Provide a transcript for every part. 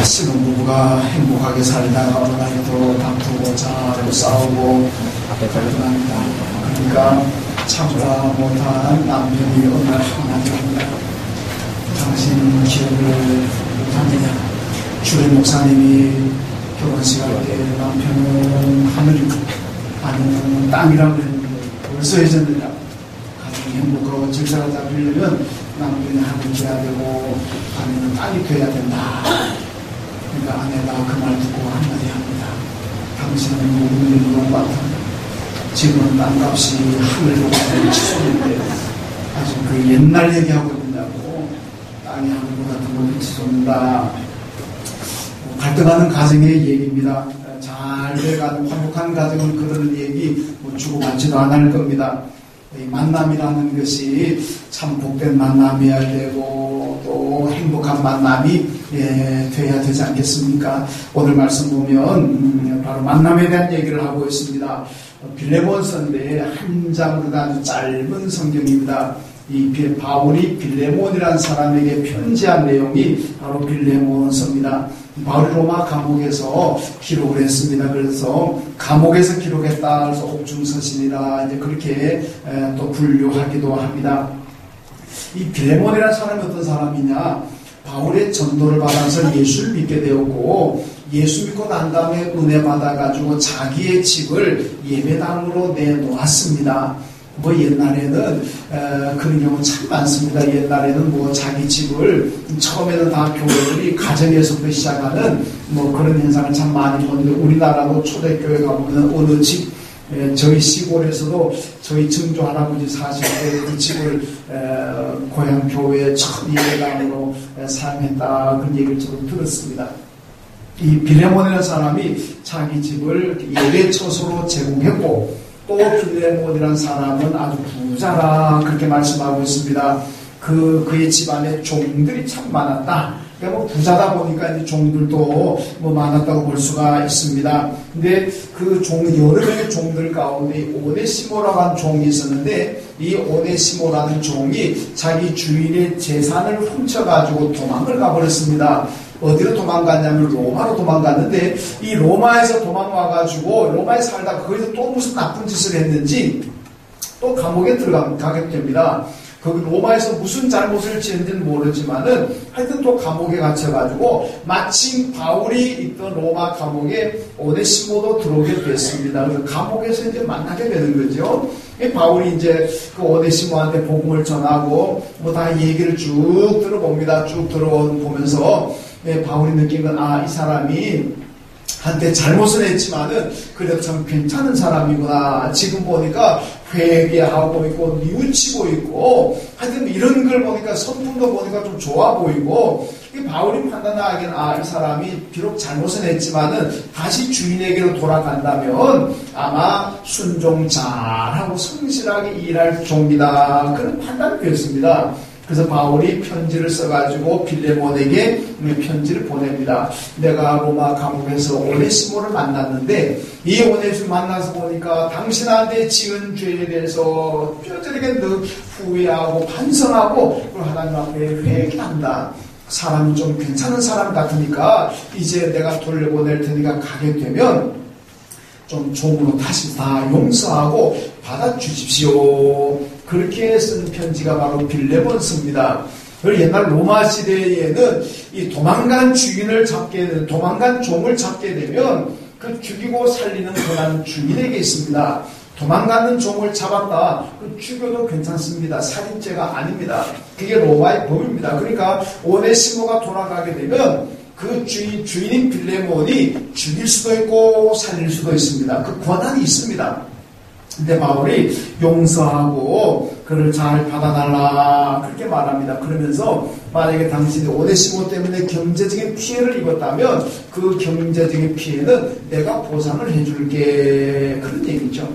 신혼부부가 행복하게 살다가 어느 날에도 다투고 자고 싸우고 그러합니다. 그러니까 참다 못한 남편이 어느 날 하나님입니다. 당신 기억을 못합니다. 주례 목사님이 결혼식 할 때 남편은 하늘이고 아내는 땅이라고 했는데 벌써 해졌느냐. 가정이 행복하고 질서가 잡히려면 남편이 하늘이 돼야 되고 아내는 땅이 돼야 된다. 그러니까 아내가 그 말 듣고 한마디 합니다. 당신은 모든 일로 같아. 지금은 땅값이 하늘보다 치솟는데 아주 그 옛날 얘기하고 있냐고. 땅이 하늘보다 더 높이 치솟는다. 갈등하는 가정의 얘기입니다. 잘 돼가는 화목한 가정은 그런 얘기 주고받지도 않을 겁니다. 만남이라는 것이 참 복된 만남이어야 되고 또 행복한 만남이 돼야 되지 않겠습니까? 오늘 말씀 보면 바로 만남에 대한 얘기를 하고 있습니다. 빌레몬서인데 한 장으로 아주 짧은 성경입니다. 이 바울이 빌레몬이라는 사람에게 편지한 내용이 바로 빌레몬서입니다. 바울이 로마 감옥에서 기록을 했습니다. 그래서 감옥에서 기록했다. 그래서 옥중서신이라 이제 그렇게 또 분류하기도 합니다. 이 빌레몬이라는 사람이 어떤 사람이냐? 바울의 전도를 받아서 예수를 믿게 되었고 예수 믿고 난 다음에 은혜 받아가지고 자기의 집을 예배당으로 내놓았습니다. 옛날에는 그런 경우 참 많습니다. 옛날에는 자기 집을 처음에는 다 교회들이 가정에서부터 시작하는 그런 현상을 참 많이 보는데 우리나라도 초대교회 가보면 어느 집 저희 시골에서도 저희 증조 할아버지 사실 때 그 집을 고향 교회 첫 예배당으로 사용했다 그런 얘기를 저도 들었습니다. 이 빌레몬이라는 사람이 자기 집을 예배처소로 제공했고 또 빌레몬이라는 사람은 아주 부자라 그렇게 말씀하고 있습니다. 그의 집안에 종들이 참 많았다. 그러니까 부자다 보니까 이제 종들도 많았다고 볼 수가 있습니다. 근데 그 여러 명의 종들 가운데 오네시모라고 하는 종이 있었는데 이 오네시모라는 종이 자기 주인의 재산을 훔쳐가지고 도망을 가버렸습니다. 어디로 도망갔냐면 로마로 도망갔는데 이 로마에서 도망와가지고 로마에 살다가 거기서 또 무슨 나쁜 짓을 했는지 또 감옥에 들어가게 됩니다. 거기 로마에서 무슨 잘못을 지었는지는 모르지만은 하여튼 또 감옥에 갇혀가지고 마침 바울이 있던 로마 감옥에 오네시모도 들어오게 됐습니다. 그래서 감옥에서 이제 만나게 되는 거죠. 바울이 이제 그 오네시모한테 복음을 전하고 다 얘기를 쭉 들어봅니다. 쭉 들어보면서 바울이 느낀 건 이 사람이 한때 잘못을 했지만은 그래도 참 괜찮은 사람이구나. 지금 보니까 회개하고 있고 뉘우치고 있고 하여튼 이런 걸 보니까 성품도 보니까 좀 좋아 보이고 바울이 판단하기엔 이 사람이 비록 잘못은 했지만은 다시 주인에게로 돌아간다면 아마 순종 잘하고 성실하게 일할 종이다. 그런 판단이 되었습니다. 그래서 바울이 편지를 써가지고 빌레몬에게 편지를 보냅니다. 내가 로마 감옥에서 오네시모를 만났는데 이 오네시모 만나서 보니까 당신한테 지은 죄에 대해서 뼈저리게 늘 후회하고 반성하고 하나님 앞에 회개한다. 사람이 좀 괜찮은 사람 같으니까 이제 내가 돌려보낼 테니까 가게 되면 좀 종으로 다시 다 용서하고 받아주십시오. 그렇게 쓴 편지가 바로 빌레몬서입니다. 옛날 로마 시대에는 이 도망간 종을 잡게 되면 그 죽이고 살리는 권한은 주인에게 있습니다. 도망가는 종을 잡았다. 그 죽여도 괜찮습니다. 살인죄가 아닙니다. 그게 로마의 법입니다. 그러니까 오네시모가 돌아가게 되면 그 주인인 빌레몬이 죽일 수도 있고 살릴 수도 있습니다. 그 권한이 있습니다. 근데 바울이 용서하고 그를 잘 받아달라 그렇게 말합니다. 그러면서 만약에 당신이 오네시모 때문에 경제적인 피해를 입었다면 그 경제적인 피해는 내가 보상을 해줄게 그런 얘기죠.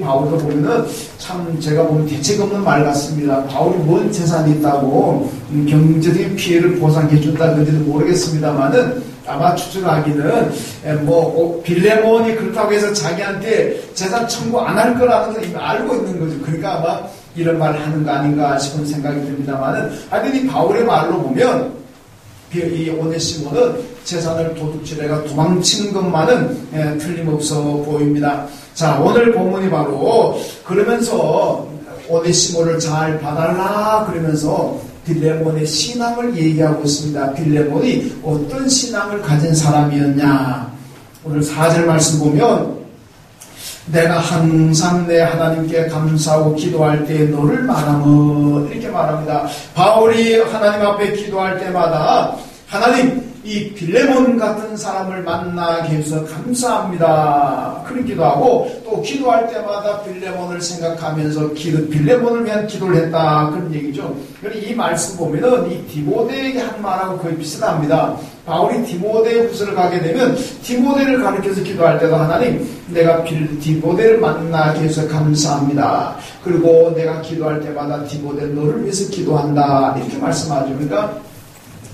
바울도 보면은 참 제가 보면 대책 없는 말 같습니다. 바울이 뭔 재산이 있다고 경제적인 피해를 보상해 준다는지는 모르겠습니다만은 아마 추측하기는 빌레몬이 그렇다고 해서 자기한테 재산 청구 안 할 거라는 걸 이미 알고 있는 거죠. 그러니까 아마 이런 말을 하는 거 아닌가 싶은 생각이 듭니다만은 하여튼 이 바울의 말로 보면 이 오네시모는 재산을 도둑질해가 도망친 것만은 틀림없어 보입니다. 자, 오늘 본문이 바로 그러면서 오네시모를 잘 봐달라 그러면서 빌레몬의 신앙을 얘기하고 있습니다. 빌레몬이 어떤 신앙을 가진 사람이었냐. 오늘 4절 말씀 보면 내가 항상 내 하나님께 감사하고 기도할 때 너를 말하며 이렇게 말합니다. 바울이 하나님 앞에 기도할 때마다 하나님 이 빌레몬 같은 사람을 만나게 해서 감사합니다. 그런 기도하고 또 기도할 때마다 빌레몬을 생각하면서 빌레몬을 위한 기도를 했다. 그런 얘기죠. 이 말씀 보면은 이 디모데에게 한 말하고 거의 비슷합니다. 바울이 디모데 후서를 가게 되면 디모데를 가리켜서 기도할 때도 하나님 내가 디모데를 만나게 해서 감사합니다. 그리고 내가 기도할 때마다 디모데 너를 위해서 기도한다. 이렇게 말씀하죠. 그러니까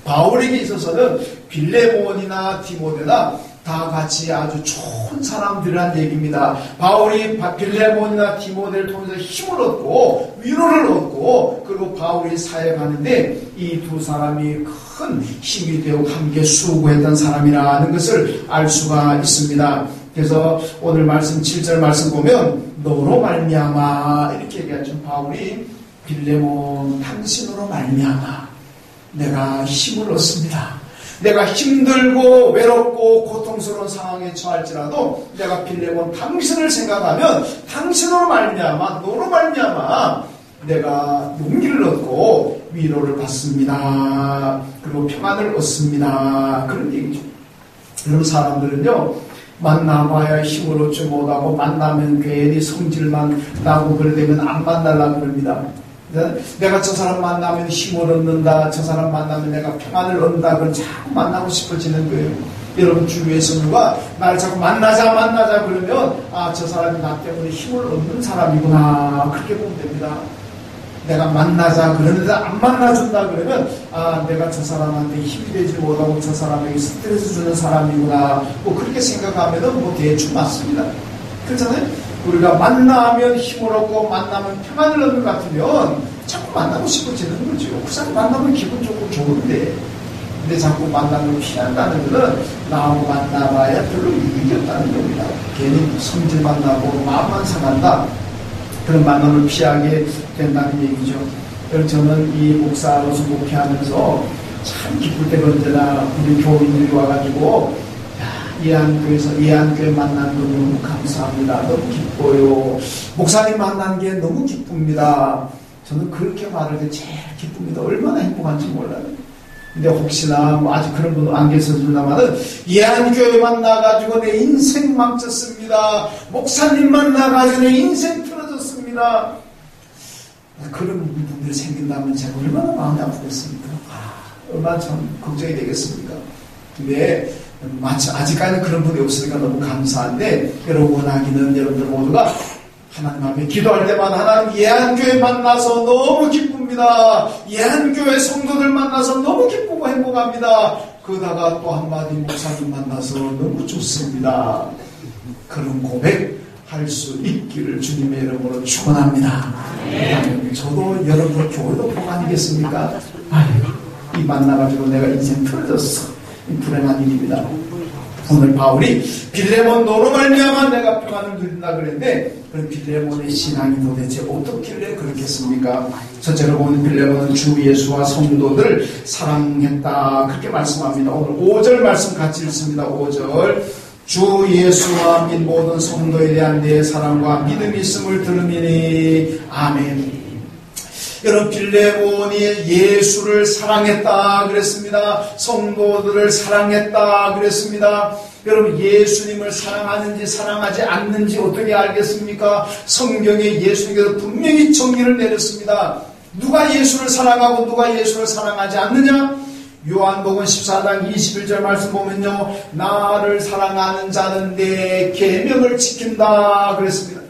바울에게 있어서는 빌레몬이나 디모데나 다 같이 아주 좋은 사람들이란 얘기입니다. 바울이 빌레몬이나 디모데를 통해서 힘을 얻고 위로를 얻고 그리고 바울이 사역하는데 이 두 사람이 큰 힘이 되고 함께 수고했던 사람이라는 것을 알 수가 있습니다. 그래서 오늘 말씀 7절 말씀 보면 너로 말미암아 이렇게 얘기하죠. 바울이 빌레몬 당신으로 말미암아 내가 힘을 얻습니다. 내가 힘들고 외롭고 고통스러운 상황에 처할지라도 내가 빌레몬 당신을 생각하면 당신으로 말미암아 너로 말미암아 내가 용기를 얻고 위로를 받습니다. 그리고 평안을 얻습니다. 그런 얘기죠. 이런 사람들은요 만나봐야 힘을 얻지 못하고 만나면 괜히 성질만 나고 그러되면 안 만나려고 그럽니다. 내가 저 사람 만나면 힘을 얻는다. 저 사람 만나면 내가 평안을 얻는다. 그걸 자꾸 만나고 싶어지는 거예요. 여러분 주위에서 누가 나를 자꾸 만나자 그러면 저 사람이 나 때문에 힘을 얻는 사람이구나. 그렇게 보면 됩니다. 내가 만나자 그러는데 안 만나준다 그러면 내가 저 사람한테 힘이 되지 못하고 저 사람에게 스트레스 주는 사람이구나. 뭐 그렇게 생각하면은 뭐 대충 맞습니다. 그렇잖아요. 우리가 만나면 힘을 얻고 만나면 평안을 얻는 것 같으면 자꾸 만나고 싶어지는 거죠. 그 사람 만나면 기분 좋고 좋은데 근데 자꾸 만나면 피한다는 것은 나하고 만나봐야 별로 유익이 없다는 겁니다. 괜히 성질만 나고 마음만 상한다. 그런 만남을 피하게 된다는 얘기죠. 그래서 저는 이 목사로서 목회하면서 참 기쁠 때가 언제나 우리 교인들이 와가지고 예안교회 만난 거 너무 감사합니다. 너무 기뻐요. 목사님 만난 게 너무 기쁩니다. 저는 그렇게 말할 때 제일 기쁩니다. 얼마나 행복한지 몰라요. 근데 혹시나 아직 그런 분 안 계셔준다마는 예안교회 만나가지고 내 인생 망쳤습니다. 목사님 만나가지고 내 인생 틀어졌습니다. 그런 분들이 생긴다면 제가 얼마나 마음이 아프겠습니까? 얼마나 참 걱정이 되겠습니까? 근데 마치 아직까지는 그런 분이 없으니까 너무 감사한데 여러분 원하기는 여러분들 모두가 하나님 앞에 기도할 때마다 하나님 예안교회 만나서 너무 기쁩니다. 예안교회 성도들 만나서 너무 기쁘고 행복합니다. 그러다가 또 한마디 목사님 만나서 너무 좋습니다. 그런 고백할 수 있기를 주님의 이름으로 축원합니다. 저도 여러분 교회도 복 아니겠습니까? 이 만나가지고 내가 인생 틀어졌어. 불행한 일입니다. 오늘 바울이 빌레몬 너로 말미암아 내가 평안을 누린다 그랬는데 그럼 빌레몬의 신앙이 도대체 어떻길래 그렇겠습니까? 첫째로 보면 빌레몬은 주 예수와 성도들을 사랑했다 그렇게 말씀합니다. 오늘 5절 말씀 같이 읽습니다. 5절 주 예수와 및 모든 성도에 대한 내 사랑과 믿음이 있음을 들으니 아멘. 여러분 빌레몬이 예수를 사랑했다 그랬습니다. 성도들을 사랑했다 그랬습니다. 여러분 예수님을 사랑하는지 사랑하지 않는지 어떻게 알겠습니까? 성경에 예수님께서 분명히 정의를 내렸습니다. 누가 예수를 사랑하고 누가 예수를 사랑하지 않느냐? 요한복음 14장 21절 말씀 보면요 나를 사랑하는 자는 내 계명을 지킨다 그랬습니다.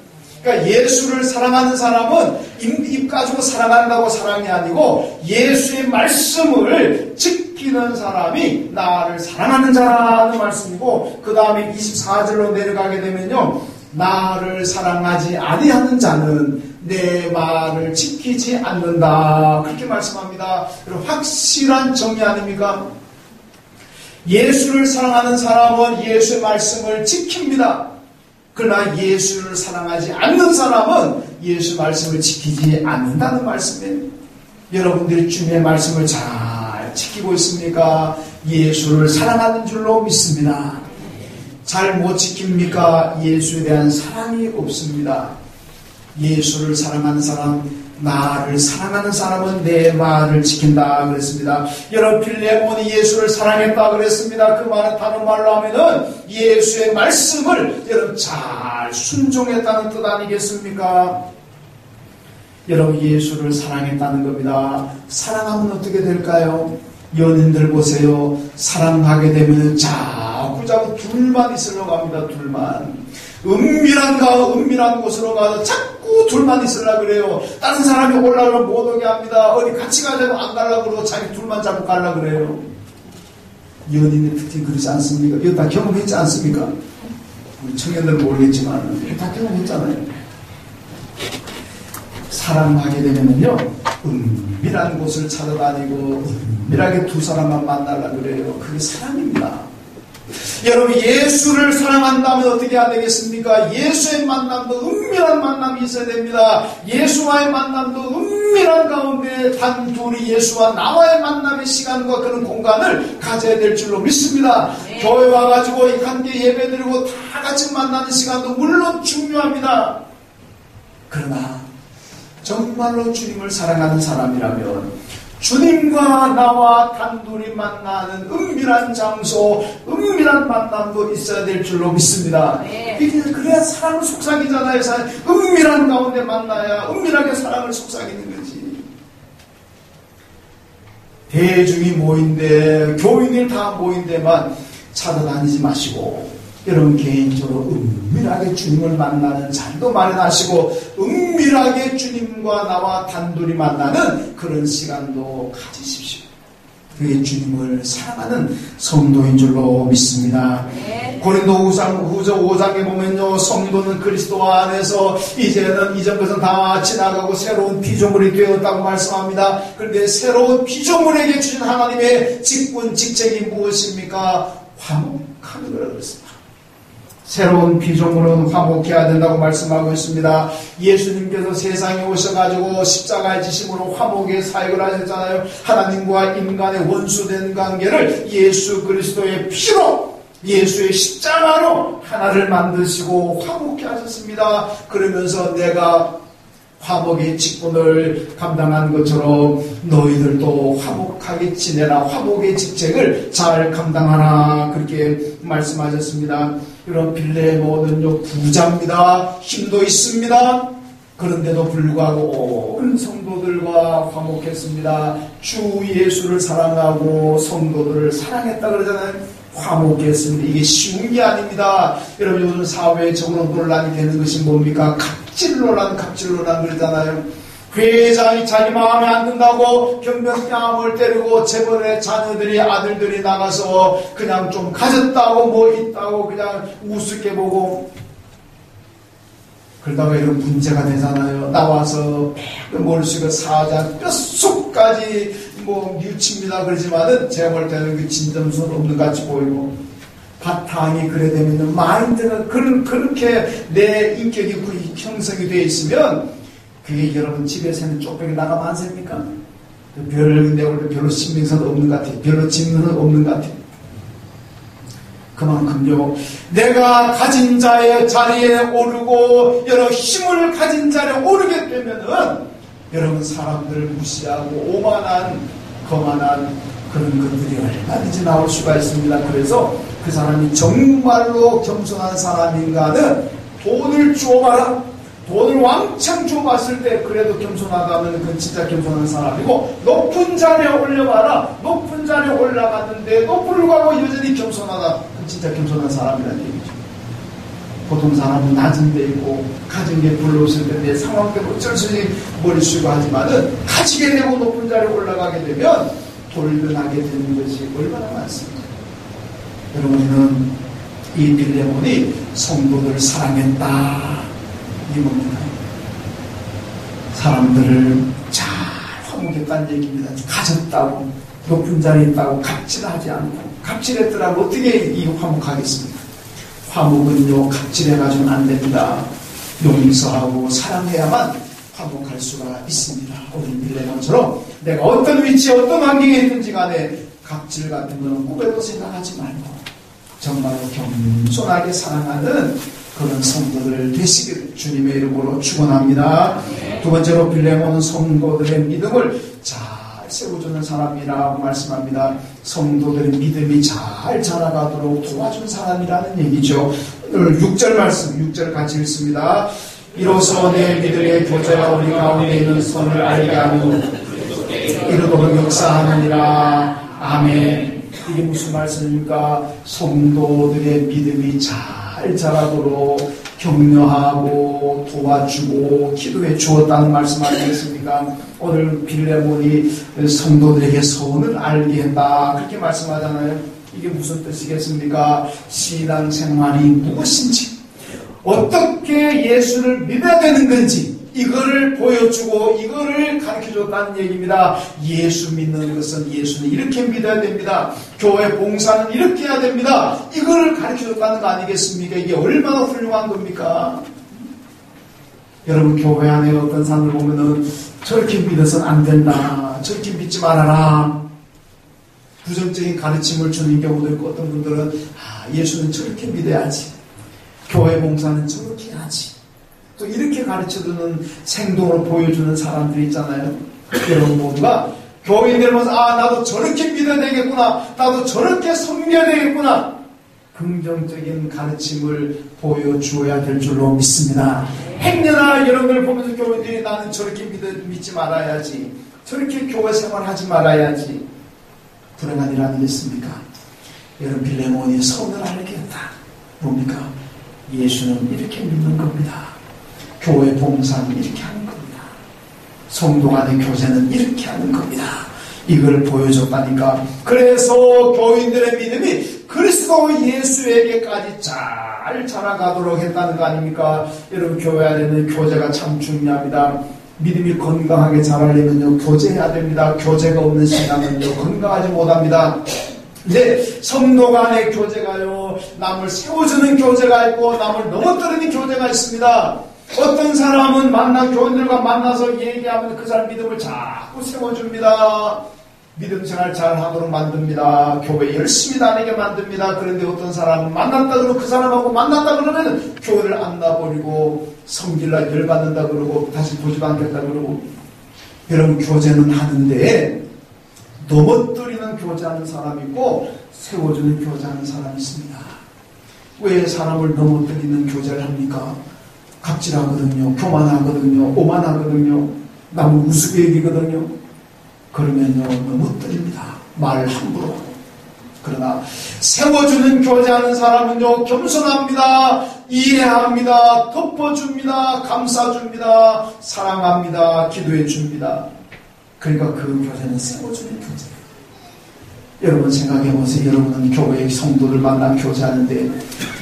그러니까 예수를 사랑하는 사람은 입 가지고 사랑한다고 사랑이 아니고 예수의 말씀을 지키는 사람이 나를 사랑하는 자라는 말씀이고 그 다음에 24절로 내려가게 되면요 나를 사랑하지 아니하는 자는 내 말을 지키지 않는다 그렇게 말씀합니다. 그리고 확실한 정의 아닙니까? 예수를 사랑하는 사람은 예수의 말씀을 지킵니다. 그러나 예수를 사랑하지 않는 사람은 예수 말씀을 지키지 않는다는 말씀이에요. 여러분들이 주님의 말씀을 잘 지키고 있습니까? 예수를 사랑하는 줄로 믿습니다. 잘 못 지킵니까? 예수에 대한 사랑이 없습니다. 예수를 사랑하는 사람, 나를 사랑하는 사람은 내 말을 지킨다 그랬습니다. 여러분 빌레몬이 예수를 사랑했다 그랬습니다. 그 말은 다른 말로 하면은 예수의 말씀을 여러분 잘 순종했다는 뜻 아니겠습니까? 여러분 예수를 사랑했다는 겁니다. 사랑하면 어떻게 될까요? 연인들 보세요. 사랑하게 되면 자꾸 둘만 있으려고 합니다. 둘만. 은밀한 곳으로 가서 자꾸 둘만 있으려고 그래요. 다른 사람이 올라오면 못 오게 합니다. 어디 같이 가자고 안 가려고 그러고 자기 둘만 자꾸 가려고 그래요. 연인의 특징 그렇지 않습니까? 이거 다 경험했지 않습니까? 우리 청년들은 모르겠지만 이거 다 경험했잖아요. 사랑하게 되면요 은밀한 곳을 찾아다니고 은밀하게 두 사람만 만나려고 그래요. 그게 사랑입니다. 여러분 예수를 사랑한다면 어떻게 해야 되겠습니까? 예수의 만남도 은밀한 만남이 있어야 됩니다. 예수와의 만남도 은밀한 가운데 단둘이 예수와 나와의 만남의 시간과 그런 공간을 가져야 될 줄로 믿습니다. 네. 교회 와가지고 함께 예배드리고 다 같이 만나는 시간도 물론 중요합니다. 그러나 정말로 주님을 사랑하는 사람이라면 주님과 나와 단둘이 만나는 은밀한 장소, 은밀한 만남도 있어야 될 줄로 믿습니다. 네. 그래야 사랑을 속삭이잖아요. 은밀한 가운데 만나야 은밀하게 사랑을 속삭이는 거지. 대중이 모인데, 교인들 다 모인데만 찾아다니지 마시고 여러분 개인적으로 은밀하게 주님을 만나는 자리도 마련하시고 은밀하게 주님과 나와 단둘이 만나는 그런 시간도 가지십시오. 그게 주님을 사랑하는 성도인 줄로 믿습니다. 네. 고린도후서 5장에 보면요 성도는 그리스도 안에서 이제는 이전 것은 다 지나가고 새로운 피조물이 되었다고 말씀합니다. 그런데 새로운 피조물에게 주신 하나님의 직분 직책이 무엇입니까? 화목하는 거라고 그랬습니다. 새로운 피조물은 화목해야 된다고 말씀하고 있습니다. 예수님께서 세상에 오셔가지고 십자가의 지심으로 화목의 사역을 하셨잖아요. 하나님과 인간의 원수된 관계를 예수 그리스도의 피로 예수의 십자가로 하나를 만드시고 화목케 하셨습니다. 그러면서 내가 화목의 직분을 감당한 것처럼 너희들도 화목하게 지내라. 화목의 직책을 잘 감당하라. 그렇게 말씀하셨습니다. 이런 빌레몬은요 부자입니다. 힘도 있습니다. 그런데도 불구하고 온 성도들과 화목했습니다. 주 예수를 사랑하고 성도들을 사랑했다 그러잖아요. 화목했습니다. 이게 쉬운 게 아닙니다. 여러분 요즘 사회적으로 논란이 되는 것이 뭡니까? 갑질논란 그러잖아요. 회장이 자기 마음에 안 든다고 경병장을 때리고 재벌의 자녀들이 아들들이 나가서 그냥 좀 가졌다고 뭐 있다고 그냥 우습게 보고 그러다가 이런 문제가 되잖아요. 나와서 몰수가 사자 뼛속까지 뭐 뉘칩니다. 그러지만은 제가 볼 때는 그 진정성 없는 것 같이 보이고 바탕이 그래 되면 마인드가 그렇게 내 인격이 형성이 되어 있으면 그게 여러분 집에서는 쪽배기 나가면 안 셉니까? 별로 신빙성도 없는 것 같아요. 별로 진능은 없는 것 같아요. 그만큼요 내가 가진 자의 자리에 오르고 여러 힘을 가진 자리에 오르게 되면은 여러분 사람들을 무시하고 오만한 거만한 그런 것들이 얼마든지 나올 수가 있습니다. 그래서 그 사람이 정말로 겸손한 사람인가는 돈을 주어봐라. 돈을 왕창 줘봤을 때 그래도 겸손하다면 그건 진짜 겸손한 사람이고 높은 자리에 올려봐라. 높은 자리에 올라갔는데도 불구하고 여전히 겸손하다. 그건 진짜 겸손한 사람이라는 얘기죠. 보통 사람은 낮은 데 있고 가진 게 별로 없을 때 내 상황 때문에 어쩔 수 없이 머리 숙이고 하지만은 가지게 되고 높은 자리에 올라가게 되면 돌변하게 되는 것이 얼마나 많습니다. 여러분은 이 빌레몬이 성도들을 사랑했다. 이겁니다. 사람들을 잘 화목했다는 얘기입니다. 가졌다고 높은 자리에 있다고 갑질하지 않고, 갑질했더라고 어떻게 이 화목하겠습니까? 화목은요, 갑질해가지고는 안 됩니다. 용서하고 사랑해야만 화목할 수가 있습니다. 오늘 빌레몬처럼 내가 어떤 위치에 어떤 환경에 있든지 간에 갑질 같은 거는 꿈에도 생각하지 말고 정말로 겸손하게 사랑하는 그런 성도들 되시기를 주님의 이름으로 축원합니다. 두 번째로 빌레몬은 성도들의 믿음을 잘 세워주는 사람이라고 말씀합니다. 성도들의 믿음이 잘 자라가도록 도와준 사람이라는 얘기죠. 오늘 6절 말씀, 6절 같이 읽습니다. 이로써 내 믿음의 교제가 우리 가운데 있는 선을 알게 하며 이르도록 역사하느니라. 아멘. 이게 무슨 말씀입니까? 성도들의 믿음이 잘 자라도록 격려하고 도와주고 기도해 주었다는 말씀 아니겠습니까? 오늘 빌레몬이 성도들에게 선을 알게 했다 그렇게 말씀하잖아요. 이게 무슨 뜻이겠습니까? 신앙생활이 무엇인지, 어떻게 예수를 믿어야 되는 건지 이거를 보여주고 이거를 가르쳐줬다는 얘기입니다. 예수 믿는 것은 예수는 이렇게 믿어야 됩니다. 교회 봉사는 이렇게 해야 됩니다. 이거를 가르쳐줬다는 거 아니겠습니까? 이게 얼마나 훌륭한 겁니까? 여러분, 교회 안에 어떤 사람을 보면은 저렇게 믿어서는 안 된다, 저렇게 믿지 말아라, 부정적인 가르침을 주는 경우도 있고, 어떤 분들은 예수는 저렇게 믿어야지, 교회 봉사는 저렇게 해야지, 또 이렇게 가르쳐주는 생동으로 보여주는 사람들이 있잖아요. 여러분 모두가 교인들 보면서 나도 저렇게 믿어야 되겠구나, 나도 저렇게 섬겨야 되겠구나, 긍정적인 가르침을 보여주어야 될 줄로 믿습니다. 행여나 이런 걸 보면서 교인들이 나는 저렇게 믿지 말아야지, 저렇게 교회 생활하지 말아야지, 불행한 일 아니겠습니까? 여러분, 빌레몬이 선을 알게 했다. 뭡니까? 예수는 이렇게 믿는 겁니다. 교회 봉사는 이렇게 하는 겁니다. 성도 간의 교제는 이렇게 하는 겁니다. 이걸 보여줬다니까. 그래서 교인들의 믿음이 그리스도 예수에게까지 잘 자라가도록 했다는 거 아닙니까? 여러분, 교회 안에는 교제가 참 중요합니다. 믿음이 건강하게 자라려면요, 교제해야 됩니다. 교제가 없는 신앙은요, 건강하지 못합니다. 이제 성도 간의 교제가요, 남을 세워주는 교제가 있고 남을 넘어뜨리는 교제가 있습니다. 어떤 사람은 교인들과 만나서 얘기하면 그 사람 믿음을 자꾸 세워줍니다. 믿음 생활 잘 하도록 만듭니다. 교회 열심히 다니게 만듭니다. 그런데 어떤 사람은 만났다 그러고 그 사람하고 만났다 그러면 교회를 안 놔버리고 성질나 열받는다 그러고 다시 보지 않겠다 그러고. 여러분, 교제는 하는데 넘어뜨리는 교제하는 사람이 있고 세워주는 교제하는 사람이 있습니다. 왜 사람을 넘어뜨리는 교제를 합니까? 갑질하거든요, 교만하거든요, 오만하거든요, 남 우습게 여기거든요. 그러면요, 넘어뜨립니다. 말 함부로 하고. 그러나 세워주는 교제하는 사람은요, 겸손합니다, 이해합니다, 덮어줍니다, 감싸줍니다, 사랑합니다, 기도해줍니다. 그러니까 그 교제는 세워주는 교제예요. 여러분 생각해보세요. 여러분은 교회 성도들 만나 교제하는데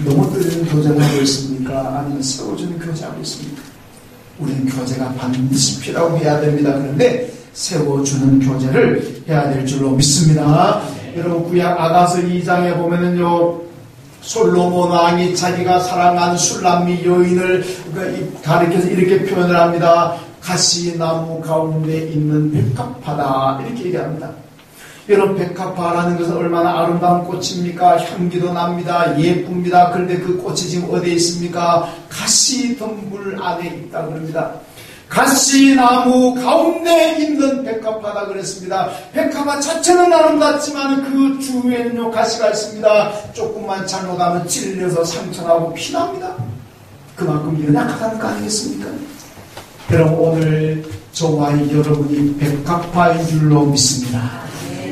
넘어뜨리는 교제를 하고 있습니까? 아니면 세워주는 교제하고 있습니까? 우리는 교제가 반드시 필요해야 됩니다. 그런데 세워주는 교제를 해야 될 줄로 믿습니다. 여러분, 구약 아가서 2장에 보면은요, 솔로몬 왕이 자기가 사랑한 술람미 여인을 가리켜서 이렇게 표현을 합니다. 가시나무 가운데 있는 백합화다, 이렇게 얘기합니다. 여러분, 백합화라는 것은 얼마나 아름다운 꽃입니까? 향기도 납니다. 예쁩니다. 그런데 그 꽃이 지금 어디에 있습니까? 가시덤불 안에 있다 그럽니다. 가시나무 가운데 있는 백합화다 그랬습니다. 백합화 자체는 아름답지만 그 주위에는요, 가시가 있습니다. 조금만 잘못하면 찔려서 상처나고 피납니다. 그만큼 연약하다는 거 아니겠습니까? 여러분, 오늘 저와 여러분이 백합화인 줄로 믿습니다.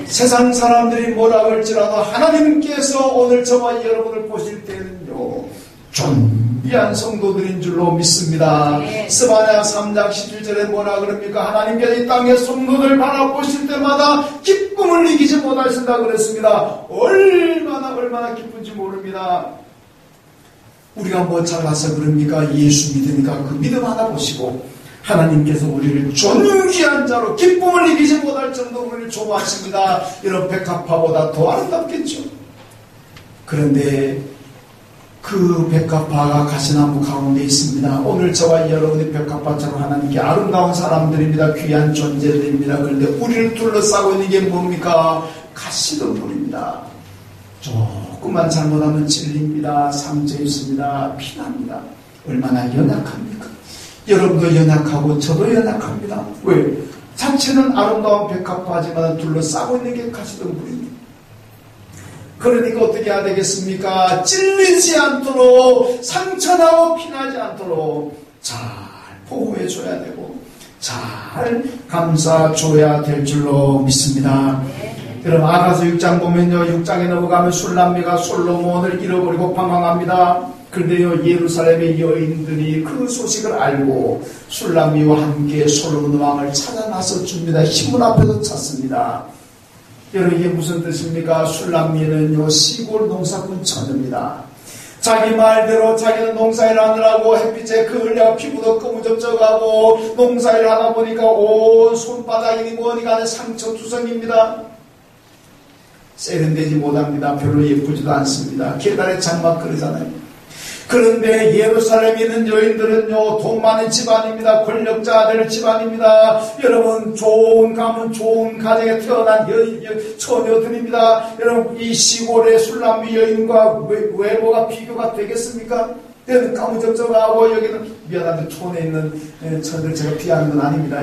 세상 사람들이 뭐라 할지라도 하나님께서 오늘 저와 여러분을 보실 때는요, 존귀한 성도들인 줄로 믿습니다. 스바냐 3장 11절에 뭐라 그럽니까? 하나님께서 이 땅의 성도들 바라보실 때마다 기쁨을 이기지 못하신다 그랬습니다. 얼마나 기쁜지 모릅니다. 우리가 뭐 잘나서 그럽니까? 예수 믿으니까 그 믿음 하나 보시고 하나님께서 우리를 존귀한 자로 기쁨을 이기지 못할 정도로 우리를 좋아하십니다. 이런 백합화보다 더 아름답겠죠. 그런데 그 백합화가 가시나무 가운데 있습니다. 오늘 저와 여러분이 백합화처럼 하나님께 아름다운 사람들입니다. 귀한 존재들입니다. 그런데 우리를 둘러싸고 있는 게 뭡니까? 가시덤불입니다. 조금만 잘못하면 찔립니다. 상처 있습니다. 피납니다. 얼마나 연약합니까? 여러분도 연약하고 저도 연약합니다. 왜? 자체는 아름다운 백합화지만 둘러싸고 있는 게 가시덤불입니다. 그러니까 어떻게 해야 되겠습니까? 찔리지 않도록, 상처나고 피나지 않도록 잘 보호해줘야 되고 잘 감싸줘야 될 줄로 믿습니다. 여러분 아가서 6장 보면요, 6장에 넘어가면 술람미가 솔로몬을 잃어버리고 방황합니다. 그런데요, 예루살렘의 여인들이 그 소식을 알고 술람미와 함께 솔로몬 왕을 찾아 나서 줍니다. 신문 앞에서 찾습니다. 여러분 이게 무슨 뜻입니까? 술람미는요, 시골 농사꾼 처녀입니다. 자기 말대로 자기는 농사일 하느라고 햇빛에 그을려 피부도 꺼무적적하고 농사일 하다 보니까 온 손바닥이니 뭐니 간에 상처투성입니다. 세련되지 못합니다. 별로 예쁘지도 않습니다. 계단에 장막 그러잖아요. 그런데 예루살렘에 있는 여인들은요, 돈 많은 집안입니다. 권력자들 집안입니다. 여러분, 좋은 가문, 좋은 가정에 태어난 처녀들입니다. 여러분, 이 시골의 술람미 여인과 외모가 비교가 되겠습니까? 때는 까무적적하고, 여기는 미안한데 촌에 있는 처녀들 제가 비하하는 건 아닙니다.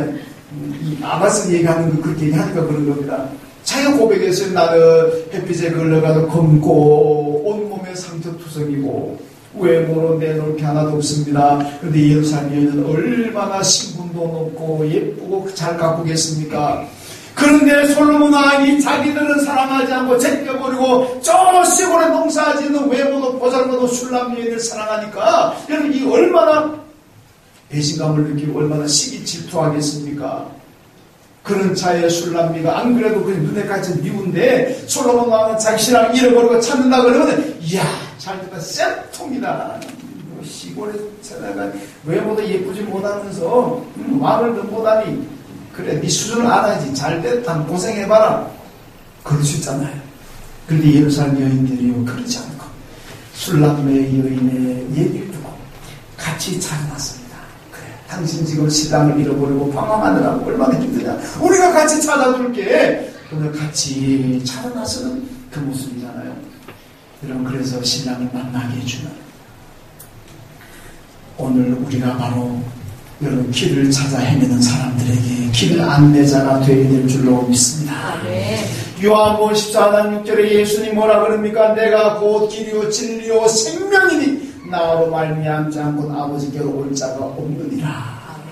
이 아가스 얘기하는 거 그렇게 얘기하니까 그런 겁니다. 자기가 고백했어요. 나는 햇빛에 걸러가도 검고 온몸에 상처투성이고 외모로 내놓을 게 하나도 없습니다. 그런데 예루살렘 여인은 얼마나 신분도 높고 예쁘고 잘 가꾸겠습니까? 그런데 솔로몬 왕이 자기들은 사랑하지 않고 제껴버리고 저 시골에 농사짓는 외모도 보잘것없는 술람미 여인을 사랑하니까 여러분 이 얼마나 배신감을 느끼고 얼마나 시기 질투하겠습니까? 그런 차에 술람미가 안 그래도 그 눈에까지 미운데 솔로몬 왕은 자기 신랑 잃어버리고 찾는다 그러면 이야 잘됐다 쌤통이다. 시골에 살다가 외모도 예쁘지 못하면서 왕을 넘보다니 그래 네 수준을 알아야지 잘됐다 고생해봐라 그럴 수 있잖아요. 그런데 예루살렘 여인들이요 그러지 않고 술람미 여인의 얘기를 듣고 같이 찾아났습니다. 당신 지금 신랑을 잃어버리고 방황하느라고 얼마나 힘드냐. 우리가 같이 찾아줄게. 오늘 같이 찾아나서는 그 모습이잖아요. 여러분 그래서 신랑을 만나게 해주는 오늘 우리가 바로 여러분 길을 찾아 헤매는 사람들에게 길 안내자가 되어야 될 줄로 믿습니다. 요한복음 14장 6절에 예수님 뭐라 그럽니까? 내가 곧 길이요 진리요 생명이니 나로 말미암지 않고는 아버지께로 올 자가 없느니라.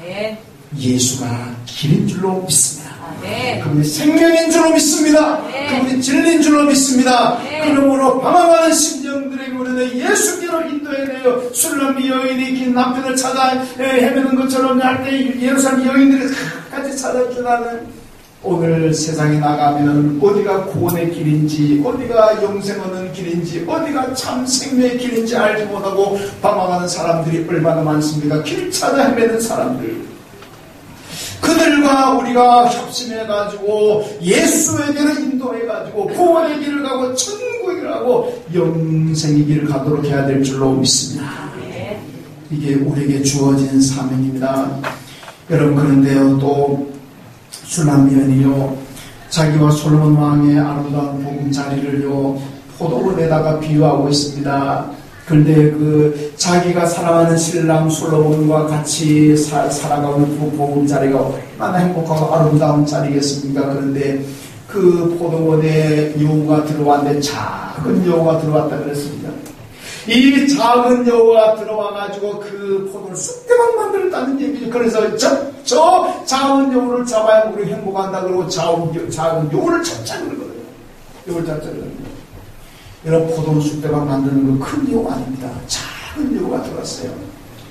아멘. 예수가 길인 줄로 믿습니다. 아멘. 그분이 생명인 줄로 믿습니다. 아멘. 그분이 진리인 줄로 믿습니다. 아멘. 그러므로 방황하는 심령들에게 우리는 예수께로 인도해야 돼요. 술람미 여인이 긴 남편을 찾아 헤매는 것처럼 할 때 예루살렘 여인들이 같이 찾아주라는 오늘 세상에 나가면 어디가 구원의 길인지 어디가 영생 얻는 길인지 어디가 참 생명의 길인지 알지 못하고 방황하는 사람들이 얼마나 많습니까? 길 찾아 헤매는 사람들 그들과 우리가 협심해가지고 예수에게로 인도해가지고 구원의 길을 가고 천국의 길을 가고 영생의 길을 가도록 해야 될 줄로 믿습니다. 이게 우리에게 주어진 사명입니다. 여러분 그런데요 또 술람미는요 자기와 솔로몬 왕의 아름다운 보금자리를요 포도원에다가 비유하고 있습니다. 그런데 그 자기가 사랑하는 신랑 솔로몬과 같이 살아가는 그 보금자리가 얼마나 행복하고 아름다운 자리겠습니까? 그런데 그 포도원에 여우가 들어왔는데 작은 여우가 들어왔다 그랬습니다. 이 작은 여우가 들어와가지고 그 포도를 쑥대박 만들었다는 얘기죠. 그래서 저 작은 여우를 잡아야 우리 행복한다 그러고 작은 여우를 잡자 그러거든요. 여우를 잡자 그러거든요. 여러분 포도는 쑥대박 만드는 건 큰 여우 아닙니다. 작은 여우가 들어왔어요.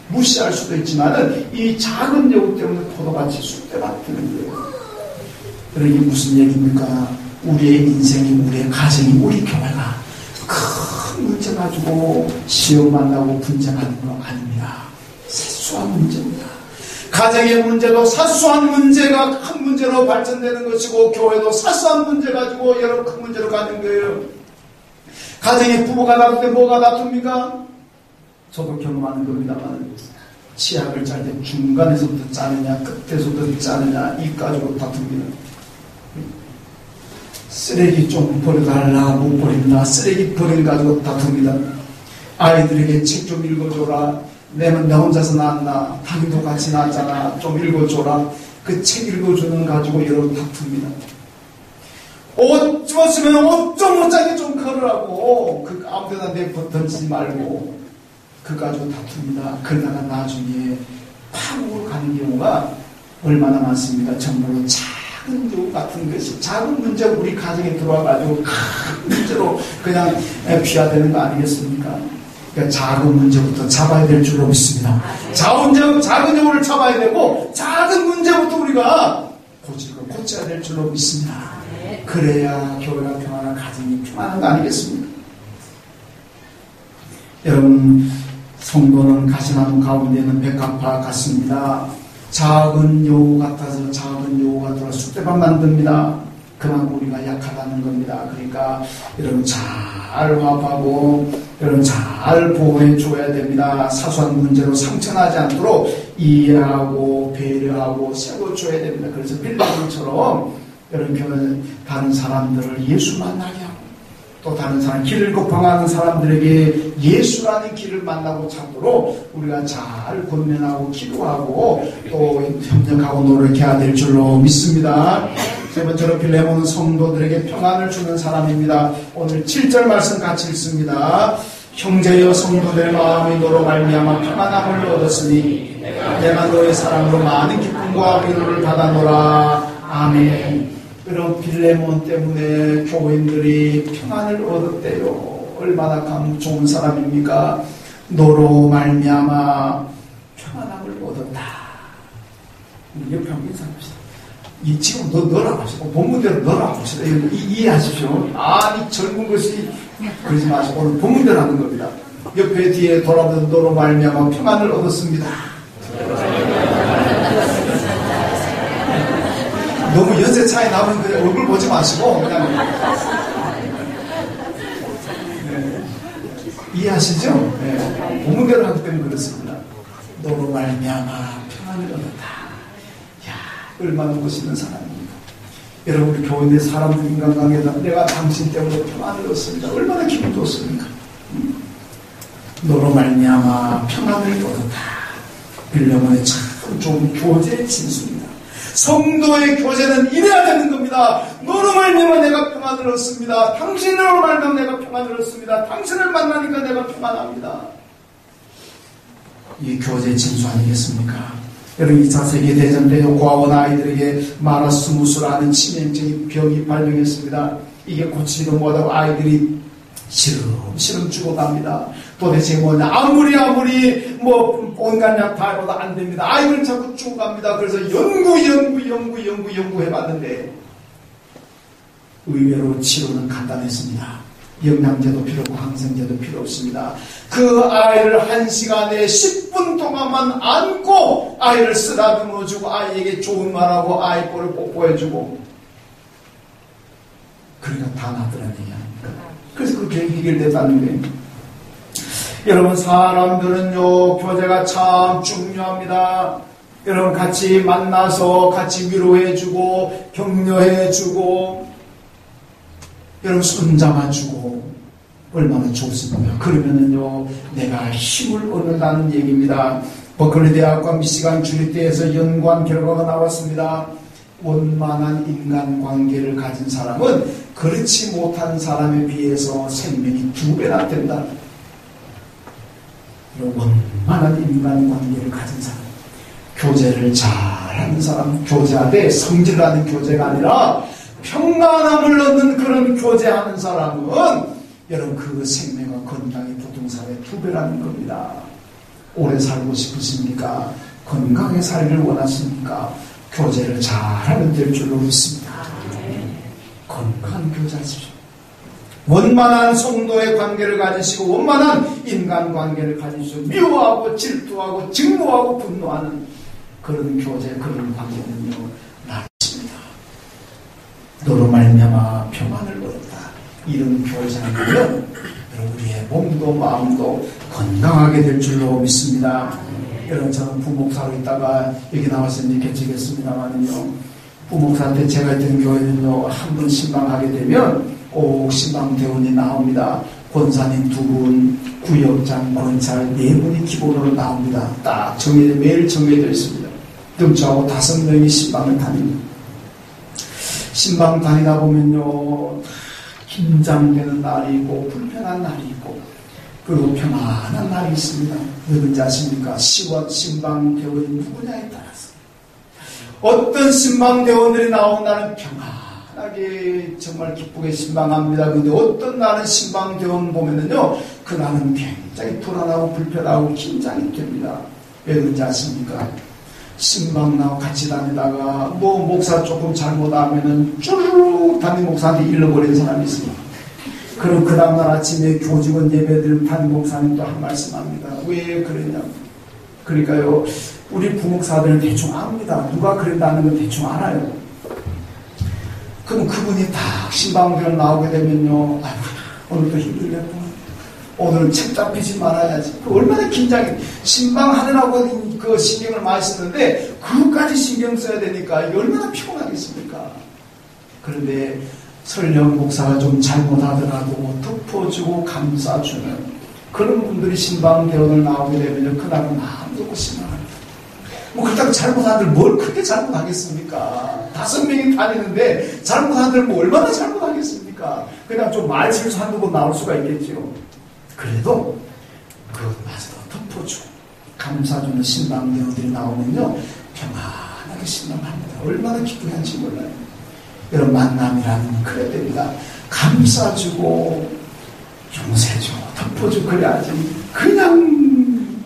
무시할 수도 있지만은 이 작은 여우 때문에 포도밭이 쑥대박 되는 거예요. 여러분 이게 무슨 얘기입니까? 우리의 인생이 우리의 가정이 우리 교회가 큰 문제 가지고 시험 만나고 분쟁하는 거 아닙니다. 사소한 문제입니다. 가정의 문제도 사소한 문제가 큰 문제로 발전되는 것이고, 교회도 사소한 문제 가지고 여러 큰 문제로 가는 거예요. 가정의 부부가 다툴 때 뭐가 다툽니까? 저도 경험하는 겁니다만, 치약을 짤 때 중간에서부터 짜느냐 끝에서부터 짜느냐 이 가지고 다툽니다. 쓰레기 좀 버려달라, 못 버린다, 쓰레기 버린 가지고 다툽니다. 아이들에게 책 좀 읽어줘라, 내 혼자서 낳았나, 당도 같이 낳았잖아, 좀 읽어줘라, 그 책 읽어주는 가지고 여러분 다툽니다. 옷 주었으면 옷 좀 못자게 좀 걸으라고, 그 아무데나 내버 던지지 말고, 그 가지고 다툽니다. 그러다가 나중에 파국으로 가는 경우가 얼마나 많습니다. 정말로 작은 경우 같은 것이, 작은 문제가 우리 가정에 들어와가지고 큰 문제로 그냥 비화되는 거 아니겠습니까? 그러니까 작은 문제부터 잡아야 될 줄로 믿습니다. 작은 경우를 잡아야 되고, 작은 문제부터 우리가 고쳐야 될 줄로 믿습니다. 그래야 교회가 평안한, 가정이 평안한 거 아니겠습니까? 여러분, 성도는 가시나무 가운데는 백합화 같습니다. 작은 여우 같아서 작은 여우가 들어 쑥대밭 만듭니다. 그만큼 우리가 약하다는 겁니다. 그러니까 여러분 잘 화합하고 여러분 잘 보호해 줘야 됩니다. 사소한 문제로 상처나지 않도록 이해하고 배려하고 세워줘야 됩니다. 그래서 빌라도처럼 여러분 다른 사람들을 예수 만나게 하고, 또 다른 사람, 길을 고팡하는 사람들에게 예수라는 길을 만나고 찾도록 우리가 잘 권면하고 기도하고 또 협력하고 노력해야 될 줄로 믿습니다. 세 번째로 빌레몬은 성도들에게 평안을 주는 사람입니다. 오늘 7절 말씀 같이 읽습니다. 형제여 성도들의 마음이 너로 말미암아 평안함을 얻었으니 내가 너의 사랑으로 많은 기쁨과 위로를 받아노라. 아멘. 그런 빌레몬 때문에 교인들이 평안을 얻었대요. 얼마나 좋은 사람입니까? 너로 말미암아 평안함을 얻었다. 옆에 한번 인사합시다. 이 지금 너라 합시다. 본문대로 너라 합시다. 이해하십시오. 아니 젊은 것이 그러지 마시고 오늘 본문대로 하는 겁니다. 옆에 뒤에 돌아보는 너로 말미암아 평안을 얻었습니다. 너무 연세 차이 나면 그냥 얼굴 보지 마시고 그냥 이해하시죠? 네. 본문대로 하기 때문에 그렇습니다. 너로 말미암아 평안을 얻었다. 야, 얼마나 멋있는 사람입니까? 여러분 우리 교인의 사람들 인간관계다. 내가 당신 때문에 평안을 얻었습니다. 얼마나 기분 좋습니까? 너로 말미암아 평안을 얻었다. 빌레몬의 참 좋은 교제의 진수입니다. 성도의 교제는 이래야 되는 겁니다. 너로 말미암아 내가 평안을 얻습니다. 당신으로 말미암아 내가 평안을 얻습니다. 당신을 만나니까 내가 평안합니다. 이 교제의 진수 아니겠습니까? 여러분 2차 세계대전 때 고아원 아이들에게 마라스무스라는 치명적인 병이 발병했습니다. 이게 고치지도 못하고 아이들이 시름 죽어갑니다. 도대체 뭐냐, 아무리 뭐 온갖 약 다 해봐도 안 됩니다. 아이들 자꾸 죽어갑니다. 그래서 연구해봤는데 의외로 치료는 간단했습니다. 영양제도 필요 없고 항생제도 필요 없습니다. 그 아이를 1시간에 10분 동안만 안고 아이를 쓰다듬어주고 아이에게 좋은 말하고 아이 볼을 뽀뽀해주고, 그러니까 다 낫더라는 얘기 아닙니까? 그래서 그게 해결됐다는 거예요. 여러분 사람들은요 교제가 참 중요합니다. 여러분 같이 만나서 같이 위로해주고 격려해주고 여러분 손잡아주고 얼마나 좋습니까? 그러면은요 내가 힘을 얻는다는 얘기입니다. 버클리 대학과 미시간 주립대에서 연구한 결과가 나왔습니다. 원만한 인간관계를 가진 사람은 그렇지 못한 사람에 비해서 생명이 2배나 된다. 원만한 인간관계를 가진 사람, 교제를 잘하는 사람, 교제하되 성질나는 교제가 아니라 평안함을 얻는 그런 교제하는 사람은 여러분 그 생명과 건강이 부동산의 2배라는 겁니다. 오래 살고 싶으십니까? 건강하게 살기를 원하십니까? 교제를 잘하면 될 줄로 믿습니다. 건강한 교제하십시오. 원만한 성도의 관계를 가지시고 원만한 인간관계를 가지시고 미워하고 질투하고 증오하고 분노하는 그런 교제, 그런 관계는요, 낫습니다. 너로 말미암아 평안을 얻었다. 이런 교제하면 우리의 몸도 마음도 건강하게 될 줄로 믿습니다. 여러분, 저는 부목사로 있다가 여기 나와서 이제 개척했습니다만요, 부목사 때 제가 있던 교회는요, 한 번 신방하게 되면 꼭 신방대원이 나옵니다. 권사님 2분, 구역장, 권찰 4분이 기본으로 나옵니다. 딱 매일 정해져 있습니다. 그럼 저하고 5명이 신방을 다닙니다. 신방 다니다 보면요, 긴장되는 날이 있고 불편한 날이 있고 그리고 평안한 날이 있습니다. 누군지 아십니까? 신방대원이 누구냐에 따라서 어떤 신방대원들이 나온 날은 평안하게 정말 기쁘게 신방합니다. 그런데 어떤 날은 신방대원 보면은요, 그날은 굉장히 불안하고 불편하고 긴장이 됩니다. 왜 그런지 아십니까? 신방나와 같이 다니다가 목사 조금 잘못하면은 쭈르륵 담임 목사한테 잃어버린 사람이 있습니다. 그럼 그 다음날 아침에 교직원 예배드린 담임 목사님 또 한 말씀 합니다. 왜 그러냐? 그러니까요, 우리 부목사들은 대충 압니다. 누가 그랬다는 건 대충 알아요. 그럼 그분이 딱 신방대원 나오게 되면요, 아이고, 오늘도 힘들겠구나. 오늘은 책 잡히지 말아야지. 얼마나 긴장해. 신방하느라고 그 신경을 많이 쓰는데 그것까지 신경 써야 되니까 이게 얼마나 피곤하겠습니까? 그런데 설령 목사가 좀 잘못하더라도 덮어주고 감싸주는 그런 분들이 신방대원을 나오게 되면 그날은 마음 놓고 신방합니다. 그렇다고 잘못한들 뭘 크게 잘못하겠습니까? 5명이 다니는데 잘못한들 얼마나 잘못하겠습니까? 그냥 좀 말실수 한두 번 나올 수가 있겠죠. 그래도 그것마저도 덮어주고 감사주는 신방대원들이 나오면요, 평안하게 신방합니다. 얼마나 기쁘게 한지 몰라요. 여러분, 만남이라는 그래야 됩니다. 감싸주고 용서해주고 덮어주고 그래야지. 그냥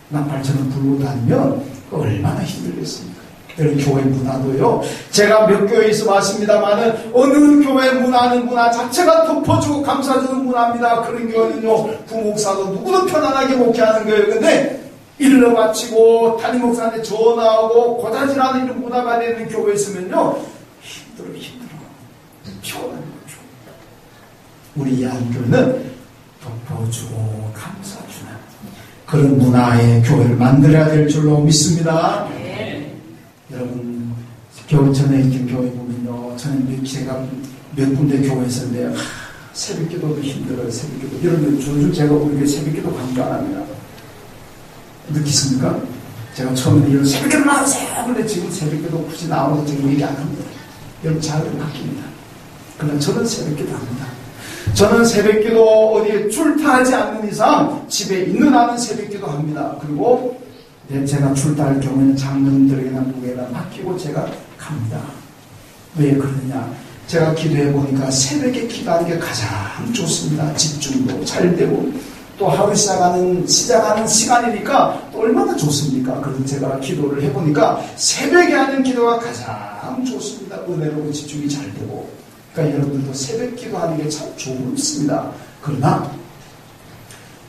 나팔처럼 불고 다니면 얼마나 힘들겠습니까? 여러분, 교회 문화도요, 제가 몇 교회에 있어 봤습니다만은 어느 교회 문화는 문화 자체가 덮어주고 감싸주는 문화입니다. 그런 교회는요, 부목사도 누구도 편안하게 목회하는 거예요. 근데 일러 바치고 담임 목사한테 전화하고 고자질하는 이런 문화가 되는 교회에 있으면요, 힘들어 피곤한 거죠. 우리 이한교회는 덮어주고 감싸주는 그런 문화의 교회를 만들어야 될 줄로 믿습니다. 여러분, 전에 있던 교회 보면요, 저는 제가 몇 군데 교회 있었는데 새벽기도도 힘들어요. 새벽기도. 여러분, 요즘 제가 우리 새벽기도 강조 안 합니다. 느끼십니까? 제가 처음에 이런 새벽기도 나오세요. 근데 지금 새벽기도 굳이 나와서 지금 얘기 안 합니다. 여러분, 잘 바뀝니다. 그러나 저는 새벽기도 합니다. 저는 새벽기도 어디에 출타하지 않는 이상 집에 있는 한은 새벽기도 합니다. 그리고 제가 출타할 경우에는 장로님들에게나 누구에나 맡기고 제가 갑니다. 왜 그러느냐? 제가 기도해 보니까 새벽에 기도하는 게 가장 좋습니다. 집중도 잘 되고 또 하루 시작하는 시간이니까 또 얼마나 좋습니까? 그래서 제가 기도를 해보니까 새벽에 하는 기도가 가장 좋습니다. 은혜로고 집중이 잘 되고. 그러니까 여러분들도 새벽 기도하는 게 참 좋습니다. 그러나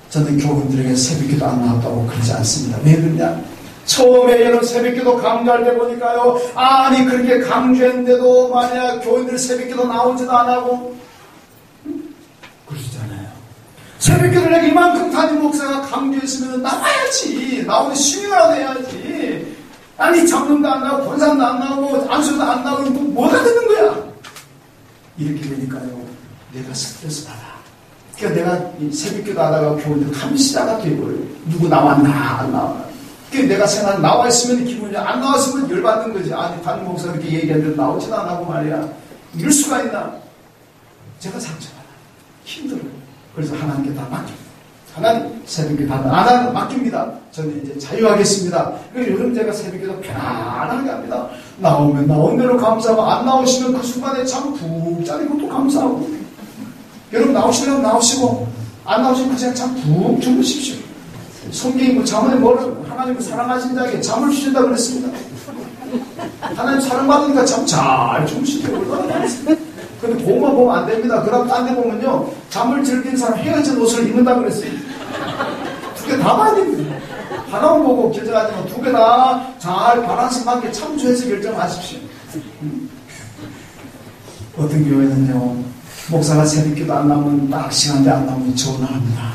저는 교인들에게 새벽기도 안 나왔다고 그러지 않습니다. 왜 그러냐? 처음에 여러분 새벽기도 강조할 때 보니까요, 아니 그렇게 강조했는데도 만약 교인들이 새벽기도 나오지도 안 하고 그러시잖아요. 새벽기도를 이만큼 담임 목사가 강조했으면 나와야지. 나오는 신경이라도 해야지. 아니 장로도 안 나오고 권사도 안 나오고 안수도 안 나오고 뭐가 되는 거야? 이렇게 되니까요, 내가 스트레스 받아. 그러니까 내가 새벽기도 하다가 교인들 감시자가 되어버려요. 누구 나왔나 안 나왔나. 그러니까 내가 생각 나와 있으면 기분이 안 나왔으면 열받는 거지. 아니 담임 목사 이렇게 얘기하는데 나오지도 안 하고 말이야. 이럴 수가 있나. 제가 상처받아. 힘들어요. 그래서 하나님께 다 맡깁니다. 하나님 새벽기도 하다 안 하면 맡깁니다. 저는 이제 자유하겠습니다. 그래서 요즘 제가 새벽기도 편안하게 합니다. 나오면 나온 대로 감사하고 안 나오시면 그 순간에 참 푹 짜리고 또 감사하고. 여러분 나오시려면 나오시고 안 나오시면 그냥 참 푹 주무십시오. 성경이 뭐 잠언에 뭐를 하나님을 사랑하신 자에게 잠을 주신다 그랬습니다. 하나님 사랑받으니까 참 잘 주무시대요. 얼마나 많습니다. 근데 그것만 보면 안 됩니다. 그 다음 딴 데 보면요, 잠을 즐기는 사람 헤어진 옷을 입는다 그랬어요. 두 개 다 봐야 됩니다. 하나만 보고 결정하지 마. 두 개 다 잘 바란스 맞게 참조해서 결정하십시오. 어떤 교회는요, 목사가 새벽기도 안 나오면 딱 시간대 안 나오면 전화합니다.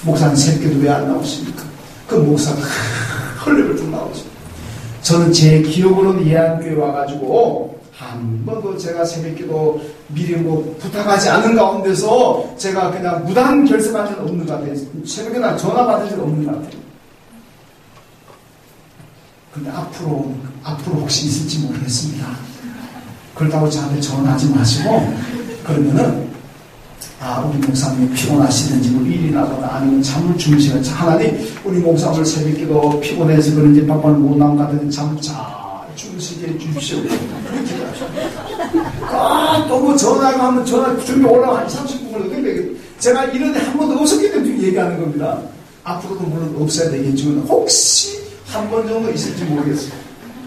목사는 새벽기도 왜 안 나오십니까? 그 목사가 헐레벌떡 나오죠. 저는 제 기억으로는 예안교회 와가지고 한 번도 제가 새벽기도 미리 부탁하지 않은 가운데서 제가 그냥 무단 결석한 적은 없는 것 같아요. 새벽에 난 전화 받은 적은 없는 것 같아요. 근데 앞으로 혹시 있을지 모르겠습니다. 그렇다고 저한테 전화하지 마시고, 그러면은, 우리 목사님이 피곤하시는지, 뭐 일이나거나 아니면 잠을 주무시는지, 하나님, 우리 목사님 새벽기도 피곤해서 그런지 바빠는 못 나온 것 같은데 잠을 잘 주무시게 해주십시오. 또 뭐 전화가 하면 전화 준비 올라가 한 30분 걸리는데, 제가 이런 데 한 번도 없었기 때문에 얘기하는 겁니다. 앞으로도 물론 없어야 되겠지만, 혹시 한 번 정도 있을지 모르겠어요.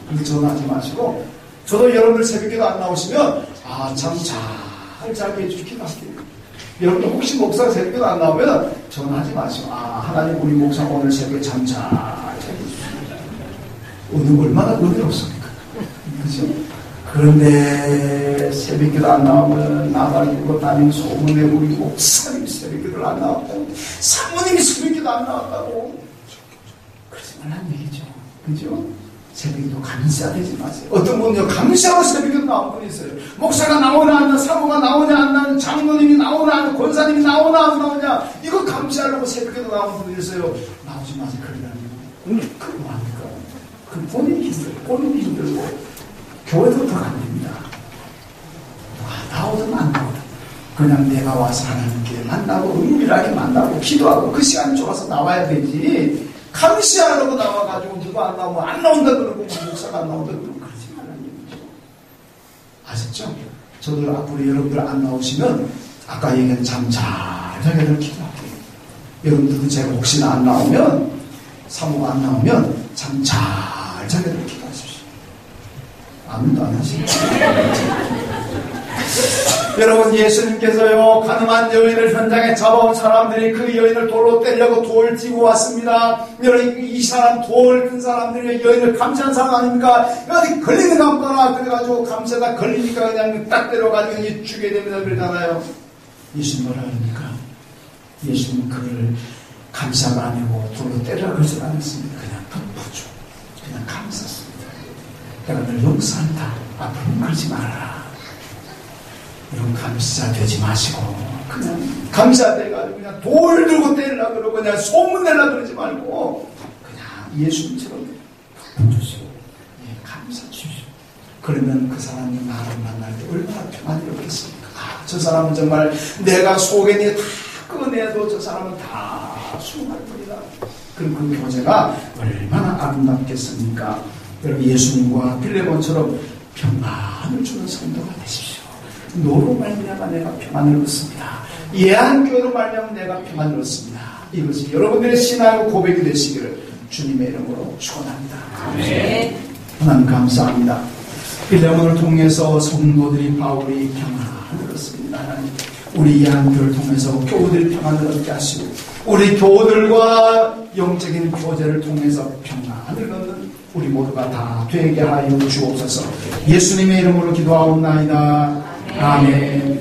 근데 전화하지 마시고, 저도 여러분들 새벽기도 안 나오시면 참 잘 자게 해주시기 할게요. 여러분들 혹시 목사가 새벽기도 안 나오면 전화하지 마시고 하나님 우리 목사 오늘 새벽에 참 잘 자게 해주십니다. 오늘 얼마나 은혜롭습니까? 그렇죠? 그런데 새벽기도 안 나오면 나가지고 다니는 소문에 우리 목사님 새벽기도를 안 나왔다고, 사모님이 새벽기도 안 나왔다고, 그러지 말라는 얘기죠. 그죠? 새벽기도 감시하지 마세요. 어떤 분은요, 감시하고 새벽기도 나온 분이 있어요. 목사가 나오나 안 나오나, 사모가 나오냐 안 나오냐, 장로님이 나오나 안 나오냐, 권사님이 나오나 안 나오냐, 이거 감시하려고 새벽기도 나온 분이 있어요. 나오지 마세요. 그러면 그거 뭐합니까? 그 본인이 힘들고 교회도 더 안 됩니다. 나오든 안 나오든 그냥 내가 와서 하나님께 만나고 은밀하게 만나고 기도하고 그 시간이 좋아서 나와야 되지, 감시하려고 나와가지고 누가 안 나오면 안 나온다 그러고 목사가 안 나온다 그러고 그러지 말라는 얘기죠. 아셨죠? 저도 앞으로 여러분들 안 나오시면 아까 얘기한 참 잘하게들 기도할게요. 여러분들도 제가 혹시나 안 나오면, 사모가 안 나오면 참 잘하게들 기도하십시오. 아무도 안 하시죠? 여러분, 예수님께서요, 가늠한 여인을 현장에 잡아온 사람들이 그 여인을 돌로 때리려고 돌을 쥐고 왔습니다. 여러분, 이 사람 돌 든 사람들이 여인을 감시한 사람 아닙니까? 어디 걸리는 거 없거나 그래가지고 감시하다 걸리니까 그냥 딱 때려가지고 죽게 됩니다. 그러잖아요. 예수님 뭐라 그러니까? 예수님은 그를 감시하가 아니고 돌로 때리라 그러지 않았습니다. 그냥 덮어줘. 그냥 감쌌습니다. 내가 널 용서한다. 앞으로 그러지 말아라. 이런 감시자 되지 마시고, 그냥 감시자 돼가지고 그냥 돌 들고 때리려고 그러고 그냥 소문 내려고 그러지 말고 그냥 예수님처럼 덮어주시고, 감사 주시오. 그러면 그 사람이 나를 만날 때 얼마나 평안이었겠습니까? 저 사람은 정말 내가 속에 다 꺼내도 저 사람은 다 수용할 뿐이다. 그럼 그 교제가 얼마나 아름답겠습니까? 여러분, 예수님과 빌레몬처럼 평안을 주는 성도가 되십시오. 너로 말미암아 내가 평안을 얻습니다. 예안교회로 말미암아 내가 평안을 얻습니다. 이것이 여러분들의 신앙의 고백이 되시기를 주님의 이름으로 축원합니다. 네. 하나님 감사합니다. 빌레몬을 통해서 성도들이 바울이 평안을 얻습니다. 하나님, 우리 예안교회를 통해서 교우들이 평안을 얻게 하시고, 우리 교우들과 영적인 교제를 통해서 평안을 얻는 우리 모두가 다 되게 하여 주옵소서. 예수님의 이름으로 기도하옵나이다. 아멘.